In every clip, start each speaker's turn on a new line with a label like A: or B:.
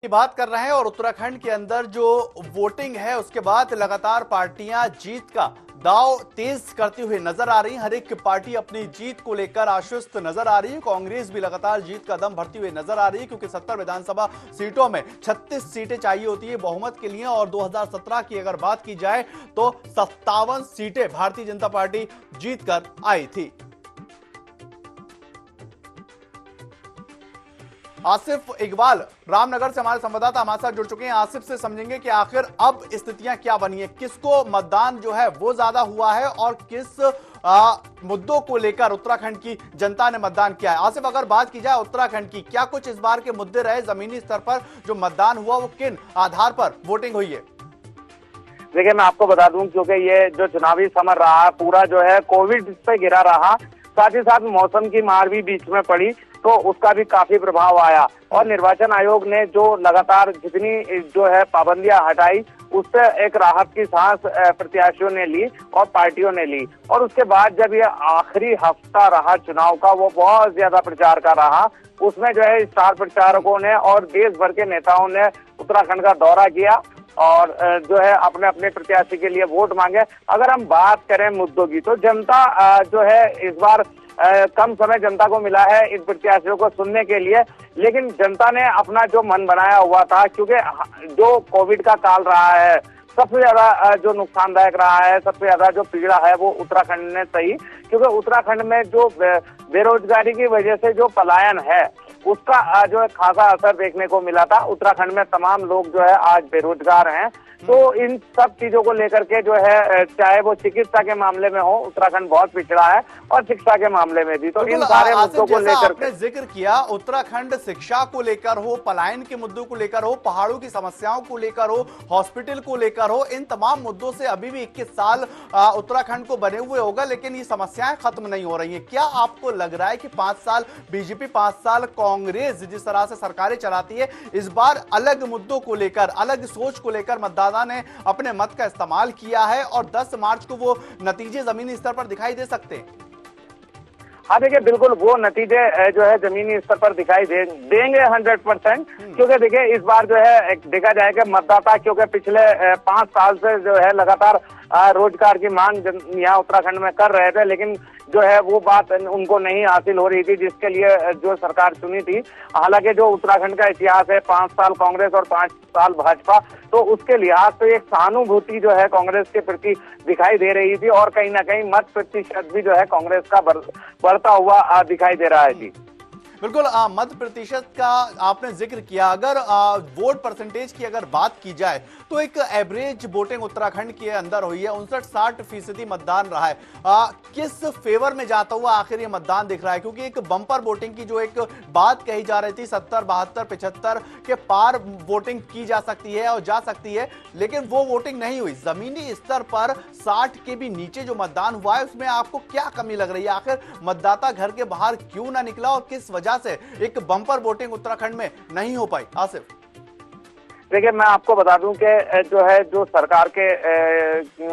A: की बात कर रहे हैं और उत्तराखंड के अंदर जो वोटिंग है उसके बाद लगातार पार्टियां जीत का दांव तेज करती हुई नजर आ रही हैं। हर एक पार्टी अपनी जीत को लेकर आश्वस्त नजर आ रही है। कांग्रेस भी लगातार जीत का दम भरती हुई नजर आ रही है क्योंकि 70 विधानसभा सीटों में 36 सीटें चाहिए होती है बहुमत के लिए और 2017 की अगर बात की जाए तो 57 सीटें भारतीय जनता पार्टी जीत कर आई थी। आसिफ इकबाल रामनगर से हमारे संवाददाता हमारे साथ जुड़ चुके हैं। आसिफ से समझेंगे कि आखिर अब स्थितियां क्या बनी है, किसको मतदान जो है वो ज्यादा हुआ है और किस मुद्दों को लेकर उत्तराखंड की जनता ने मतदान किया है। आसिफ, अगर बात की जाए उत्तराखंड की, क्या कुछ इस बार के मुद्दे रहे जमीनी स्तर पर जो मतदान हुआ वो किन आधार पर वोटिंग हुई है?
B: देखिए, मैं आपको बता दूं, क्योंकि ये जो चुनावी समर रहा पूरा जो है कोविड पे गिरा रहा, साथ ही साथ मौसम की मार भी बीच में पड़ी तो उसका भी काफी प्रभाव आया और निर्वाचन आयोग ने जो लगातार जितनी जो है पाबंदियां हटाई उससे एक राहत की सांस प्रत्याशियों ने ली और पार्टियों ने ली। और उसके बाद जब ये आखिरी हफ्ता रहा चुनाव का, वो बहुत ज्यादा प्रचार का रहा। उसमें जो है स्टार प्रचारकों ने और देश भर के नेताओं ने उत्तराखंड का दौरा किया और जो है अपने अपने प्रत्याशी के लिए वोट मांगे। अगर हम बात करें मुद्दों की तो जनता जो है इस बार कम समय जनता को मिला है इन प्रत्याशियों को सुनने के लिए, लेकिन जनता ने अपना जो मन बनाया हुआ था, क्योंकि जो कोविड का काल रहा है सबसे ज्यादा जो नुकसानदायक रहा है, सबसे ज्यादा जो पीड़ा है वो उत्तराखंड ने सही, क्योंकि उत्तराखंड में जो बेरोजगारी की वजह से जो पलायन है उसका जो है खासा असर देखने को मिला था। उत्तराखंड में तमाम लोग जो है आज बेरोजगार हैं। तो इन सब चीजों को लेकर के जो है, चाहे वो चिकित्सा के मामले में हो, उत्तराखंड बहुत पिछड़ा है और शिक्षा के मामले में भी। तो इन सारे मुद्दों को लेकर
A: आपने जिक्र किया, उत्तराखंड शिक्षा को लेकर हो, पलायन के मुद्दों को लेकर हो, पहाड़ों की समस्याओं को लेकर हो, हॉस्पिटल को लेकर हो, इन तमाम मुद्दों से अभी भी 21 साल उत्तराखंड को बने हुए होगा, लेकिन ये समस्याएं खत्म नहीं हो रही है। क्या आपको लग रहा है कि 5 साल बीजेपी, 5 साल कांग्रेस जिस तरह से सरकारें चलाती है, इस बार अलग मुद्दों को लेकर, अलग सोच को लेकर मतदाता ने अपने मत का इस्तेमाल किया है और 10 मार्च को वो नतीजे जमीनी स्तर पर दिखाई दे सकते हैं?
B: हाँ, देखिए, बिल्कुल वो नतीजे जो है जमीनी स्तर पर दिखाई देंगे 100%, क्योंकि देखिए इस बार जो है देखा जाए कि मतदाता, क्योंकि पिछले 5 साल से जो है लगातार रोजगार की मांग यहाँ उत्तराखंड में कर रहे थे, लेकिन जो है वो बात उनको नहीं हासिल हो रही थी जिसके लिए जो सरकार चुनी थी। हालांकि जो उत्तराखंड का इतिहास है, 5 साल कांग्रेस और 5 साल भाजपा, तो उसके लिहाज से एक सहानुभूति जो है कांग्रेस के प्रति दिखाई दे रही थी और कहीं ना कहीं मत प्रतिशत भी जो है कांग्रेस का बढ़ता हुआ दिखाई दे रहा है। जी
A: बिल्कुल, मत प्रतिशत का आपने जिक्र किया। अगर वोट परसेंटेज की अगर बात की जाए तो एक एवरेज वोटिंग उत्तराखंड के अंदर हुई है, 59-60% मतदान रहा है। किस फेवर में जाता हुआ आखिर ये मतदान दिख रहा है? क्योंकि एक बम्पर वोटिंग की जो एक बात कही जा रही थी, 70, 72, 75 के पार वोटिंग की जा सकती है और जा सकती है, लेकिन वो वोटिंग नहीं हुई। जमीनी स्तर पर 60 के भी नीचे जो मतदान हुआ है उसमें आपको क्या कमी लग रही है? आखिर मतदाता घर के बाहर क्यों ना निकला और किस वजह से एक बम्पर वोटिंग उत्तराखंड में नहीं हो पाई? आसिफ,
B: देखिए, मैं आपको बता दूं कि जो है जो सरकार के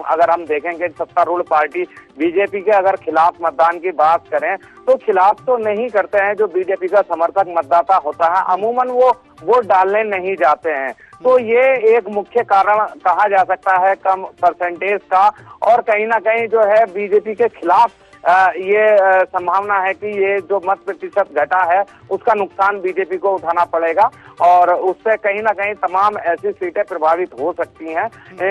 B: अगर हम देखेंगे सत्तारूढ़ पार्टी बीजेपी के अगर खिलाफ मतदान की बात करें तो खिलाफ तो नहीं करते हैं। जो बीजेपी का समर्थक मतदाता होता है अमूमन वो वोट डालने नहीं जाते हैं। तो ये एक मुख्य कारण कहा जा सकता है कम परसेंटेज का, और कहीं ना कहीं जो है बीजेपी के खिलाफ ये संभावना है कि ये जो मत प्रतिशत घटा है उसका नुकसान बीजेपी को उठाना पड़ेगा और उससे कहीं ना कहीं तमाम ऐसी सीटें प्रभावित हो सकती हैं,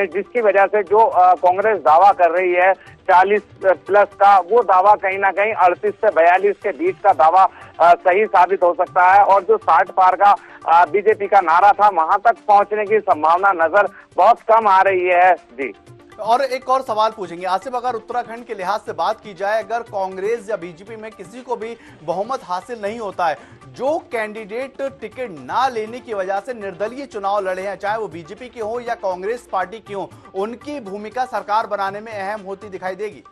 B: जिसकी वजह से जो कांग्रेस दावा कर रही है 40 प्लस का, वो दावा कहीं ना कहीं 38 से 42 के बीच का दावा सही साबित हो सकता है। और जो 60 पार का बीजेपी का नारा था, वहां तक पहुंचने की संभावना नजर बहुत कम आ रही है। जी,
A: और एक और सवाल पूछेंगे आसिफ, अगर उत्तराखंड के लिहाज से बात की जाए, अगर कांग्रेस या बीजेपी में किसी को भी बहुमत हासिल नहीं होता है, जो कैंडिडेट टिकट ना लेने की वजह से निर्दलीय चुनाव लड़े हैं, चाहे वो बीजेपी के हो या कांग्रेस पार्टी की हो, उनकी भूमिका सरकार बनाने में अहम होती दिखाई देगी?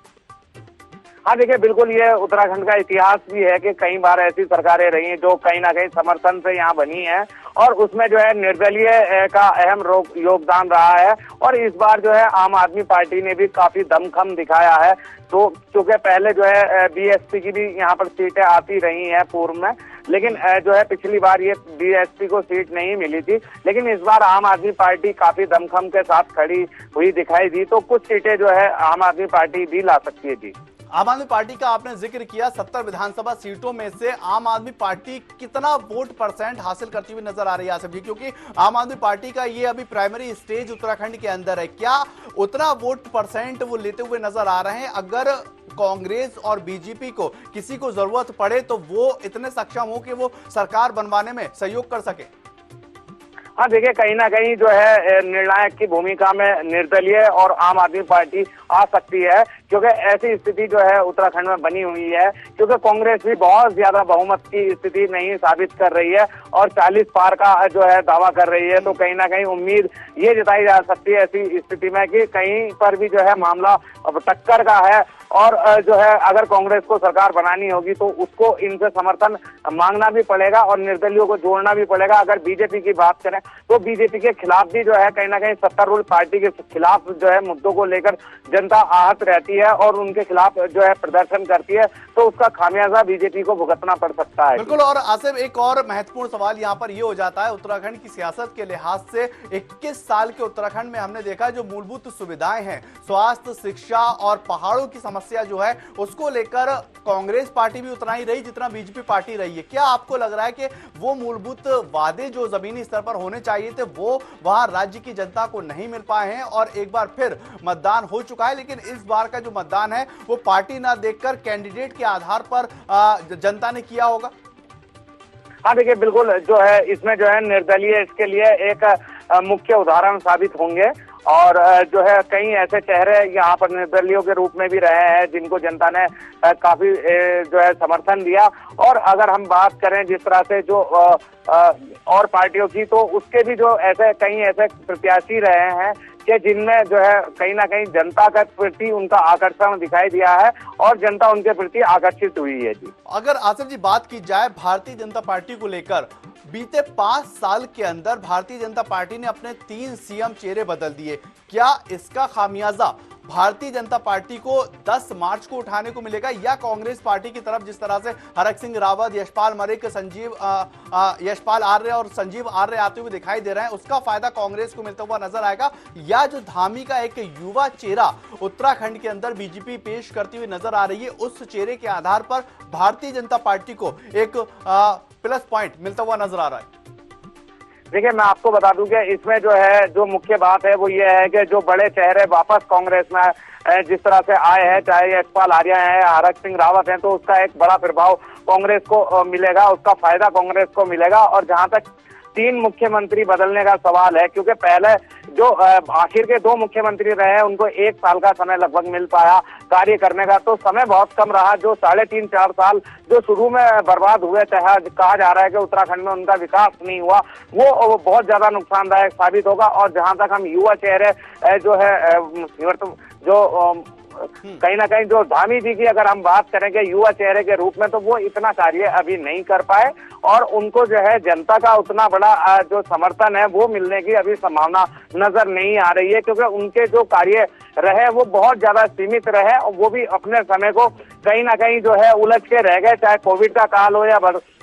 B: हाँ, देखिए, बिल्कुल ये उत्तराखंड का इतिहास भी है कि कई बार ऐसी सरकारें रही हैं जो कहीं ना कहीं समर्थन से यहाँ बनी हैं और उसमें जो है निर्दलीय का अहम योगदान रहा है। और इस बार जो है आम आदमी पार्टी ने भी काफी दमखम दिखाया है। तो क्योंकि पहले जो है बीएसपी की भी यहाँ पर सीटें आती रही हैं पूर्व में, लेकिन जो है पिछली बार ये बीएसपी को सीट नहीं मिली थी, लेकिन इस बार आम आदमी पार्टी काफी दमखम के साथ खड़ी हुई दिखाई दी, तो कुछ सीटें जो है आम आदमी पार्टी भी ला सकती है। जी,
A: आम आदमी पार्टी का आपने जिक्र किया, 70 विधानसभा सीटों में से आम आदमी पार्टी कितना वोट परसेंट हासिल करती हुई नजर आ रही है आसिफ जी? क्योंकि आम आदमी पार्टी का ये अभी प्राइमरी स्टेज उत्तराखंड के अंदर है, क्या उतना वोट परसेंट वो लेते हुए नजर आ रहे हैं? अगर कांग्रेस और बीजेपी को किसी को जरूरत पड़े तो वो इतने सक्षम हो कि वो सरकार बनवाने में सहयोग कर सके?
B: हाँ देखिए, कहीं ना कहीं जो है निर्णायक की भूमिका में निर्दलीय और आम आदमी पार्टी आ सकती है, क्योंकि ऐसी स्थिति जो है उत्तराखंड में बनी हुई है, क्योंकि कांग्रेस भी बहुत ज्यादा बहुमत की स्थिति नहीं साबित कर रही है और 40 पार का जो है दावा कर रही है। तो कहीं ना कहीं उम्मीद ये जताई जा सकती है ऐसी स्थिति में कि कहीं पर भी जो है मामला अब टक्कर का है और जो है अगर कांग्रेस को सरकार बनानी होगी तो उसको इनसे समर्थन मांगना भी पड़ेगा और निर्दलीयों को जोड़ना भी पड़ेगा। अगर बीजेपी की बात करें तो बीजेपी के खिलाफ भी जो है कहीं ना कहीं सत्तारूढ़ पार्टी के खिलाफ जो है मुद्दों को लेकर जनता आहत रहती है और उनके खिलाफ जो है प्रदर्शन करती है, तो उसका खामियाजा बीजेपी को भुगतना पड़ सकता है।
A: बिल्कुल। और आसिफ, एक और महत्वपूर्ण सवाल यहाँ पर यह हो जाता है उत्तराखंड की सियासत के लिहाज से। 21 साल के उत्तराखंड में हमने देखा जो मूलभूत सुविधाएं हैं, स्वास्थ्य, शिक्षा और पहाड़ों की समस्या जो है उसको लेकर कांग्रेस पार्टी भी उतना ही रही जितना बीजेपी पार्टी रही है। क्या आपको लग रहा है कि वो मूलभूत वादे जो जमीनी स्तर पर होने चाहिए थे वो वहां राज्य की जनता को नहीं मिल पाए हैं और एक बार फिर मतदान हो चुका है, लेकिन इस बार का जो मतदान है वो पार्टी ना देखकर कैंडिडेट के आधार पर जनता ने किया होगा?
B: हाँ देखिए, बिल्कुल जो है इसमें जो है निर्दलीय इसके लिए एक मुख्य उदाहरण साबित होंगे और जो है कई ऐसे चेहरे यहाँ पर निर्दलीयों के रूप में भी रहे हैं जिनको जनता ने काफी जो है समर्थन दिया। और अगर हम बात करें जिस तरह से जो और पार्टियों की, तो उसके भी जो ऐसे कई ऐसे प्रत्याशी रहे हैं कि जिनमें जो है कहीं ना कहीं जनता के प्रति उनका आकर्षण दिखाई दिया है और जनता उनके प्रति आकर्षित हुई है। जी,
A: अगर आसिफ जी बात की जाए भारतीय जनता पार्टी को लेकर, बीते 5 साल के अंदर भारतीय जनता पार्टी ने अपने 3 सीएम चेहरे बदल दिए। क्या इसका खामियाजा भारतीय जनता पार्टी को 10 मार्च को उठाने को मिलेगा या कांग्रेस पार्टी की तरफ जिस तरह से हरक सिंह रावत, यशपाल मलिक, यशपाल आर्य और संजीव आर्य आते हुए दिखाई दे रहे हैं, उसका फायदा कांग्रेस को मिलता हुआ नजर आएगा? या जो धामी का एक युवा चेहरा उत्तराखंड के अंदर बीजेपी पेश करती हुई नजर आ रही है, उस चेहरे के आधार पर भारतीय जनता पार्टी को एक प्लस पॉइंट मिलता हुआ नजर आ रहा है?
B: देखिए, मैं आपको बता दूं कि इसमें जो है जो मुख्य बात है वो ये है कि जो बड़े चेहरे वापस कांग्रेस में जिस तरह से आए हैं, चाहे यशपाल आर्य है, हरक सिंह रावत है, तो उसका एक बड़ा प्रभाव कांग्रेस को मिलेगा, उसका फायदा कांग्रेस को मिलेगा। और जहां तक 3 मुख्यमंत्री बदलने का सवाल है, क्योंकि पहले जो आखिर के 2 मुख्यमंत्री रहे हैं उनको 1 साल का समय लगभग मिल पाया कार्य करने का, तो समय बहुत कम रहा। जो 3.5-4 साल जो शुरू में बर्बाद हुए, चाहे कहा जा रहा है कि उत्तराखंड में उनका विकास नहीं हुआ, वो बहुत ज्यादा नुकसानदायक साबित होगा। और जहां तक हम युवा चेहरे जो है जो कहीं ना कहीं जो धामी जी की अगर हम बात करेंगे युवा चेहरे के रूप में, तो वो इतना कार्य अभी नहीं कर पाए और उनको जो है जनता का उतना बड़ा जो समर्थन है वो मिलने की अभी संभावना नजर नहीं आ रही है, क्योंकि उनके जो कार्य रहे वो बहुत ज्यादा सीमित रहे और वो भी अपने समय को कहीं ना कहीं जो है उलझ के रह गए, चाहे कोविड का काल हो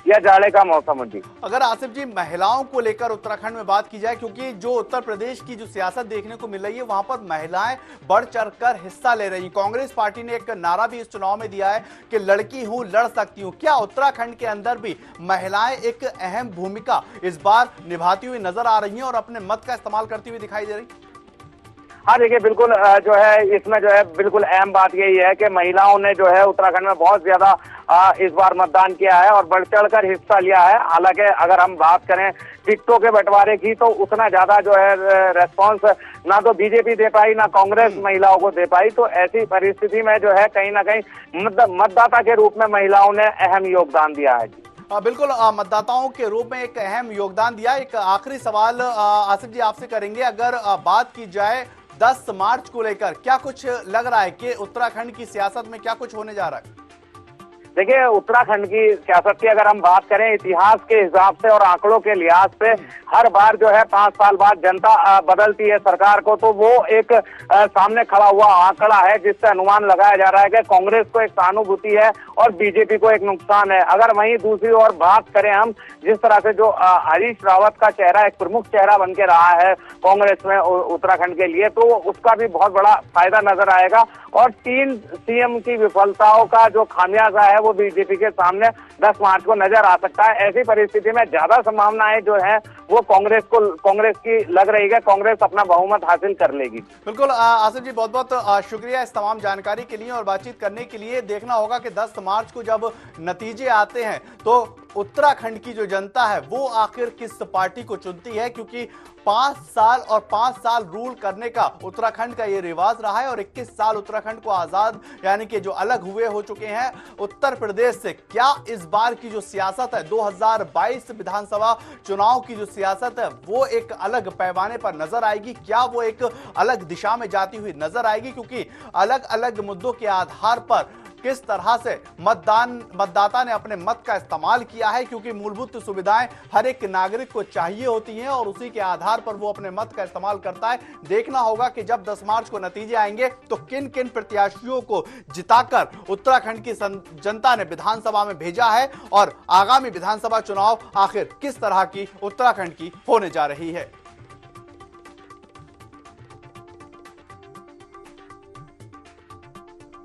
B: या जाड़े का मौसम हो। जी,
A: अगर आसिफ जी महिलाओं को लेकर उत्तराखंड में बात की जाए, क्योंकि जो उत्तर प्रदेश की जो सियासत देखने को मिल रही है वहां पर महिलाएं बढ़ चढ़कर हिस्सा ले रही हैं। कांग्रेस पार्टी ने एक नारा भी इस चुनाव में दिया है कि लड़की हूं लड़ सकती हूं। क्या उत्तराखंड के अंदर भी महिलाएं एक अहम भूमिका इस बार निभाती हुई नजर आ रही हैं और अपने मत का इस्तेमाल करती हुई दिखाई दे रही?
B: हाँ देखिए, बिल्कुल जो है इसमें जो है बिल्कुल अहम बात यही है कि महिलाओं ने जो है उत्तराखंड में बहुत ज्यादा इस बार मतदान किया है और बढ़ चढ़कर हिस्सा लिया है। हालांकि अगर हम बात करें टिकटों के बंटवारे की, तो उतना ज्यादा जो है रेस्पॉन्स ना तो बीजेपी दे पाई ना कांग्रेस महिलाओं को दे पाई। तो ऐसी परिस्थिति में जो है कहीं ना कहीं मतदाता के रूप में महिलाओं ने अहम योगदान दिया है।
A: बिल्कुल, मतदाताओं के रूप में एक अहम योगदान दिया। एक आखिरी सवाल आसिफ जी आपसे करेंगे, अगर बात की जाए 10 मार्च को लेकर, क्या कुछ लग रहा है कि उत्तराखंड की सियासत में क्या कुछ होने जा रहा है?
B: देखिए, उत्तराखंड की सियासत की अगर हम बात करें इतिहास के हिसाब से और आंकड़ों के लिहाज से, हर बार जो है 5 साल बाद जनता बदलती है सरकार को, तो वो एक सामने खड़ा हुआ आंकड़ा है जिससे अनुमान लगाया जा रहा है कि कांग्रेस को एक सहानुभूति है और बीजेपी को एक नुकसान है। अगर वहीं दूसरी ओर बात करें हम, जिस तरह से जो हरीश रावत का चेहरा एक प्रमुख चेहरा बन के रहा है कांग्रेस में उत्तराखंड के लिए, तो उसका भी बहुत बड़ा फायदा नजर आएगा और 3 सीएम की विफलताओं का जो खामियाजा है वो बीजेपी के सामने 10 मार्च को नजर आ सकता है। ऐसी परिस्थिति में ज्यादा संभावनाएं जो है वो कांग्रेस की लग रही है। कांग्रेस अपना बहुमत हासिल कर लेगी।
A: बिल्कुल आसिफ जी, बहुत बहुत शुक्रिया इस तमाम जानकारी के लिए और बातचीत करने के लिए। देखना होगा कि 10 मार्च को जब नतीजे आते हैं तो उत्तराखंड की जो जनता है वो आखिर किस पार्टी को चुनती है, क्योंकि 5 साल और 5 साल रूल करने का उत्तराखंड का ये रिवाज रहा है और 21 साल उत्तराखंड को आजाद यानी कि जो अलग हुए हो चुके हैं उत्तर प्रदेश से। क्या इस बार की जो सियासत है 2022 विधानसभा चुनाव की जो सियासत है वो एक अलग पैमाने पर नजर आएगी? क्या वो एक अलग दिशा में जाती हुई नजर आएगी? क्योंकि अलग अलग मुद्दों के आधार पर किस तरह से मतदाता ने अपने मत का इस्तेमाल किया है, क्योंकि मूलभूत सुविधाएं हर एक नागरिक को चाहिए होती हैं और उसी के आधार पर वो अपने मत का इस्तेमाल करता है। देखना होगा कि जब 10 मार्च को नतीजे आएंगे तो किन किन प्रत्याशियों को जिताकर उत्तराखंड की जनता ने विधानसभा में भेजा है और आगामी विधानसभा चुनाव आखिर किस तरह की उत्तराखंड की होने जा रही है।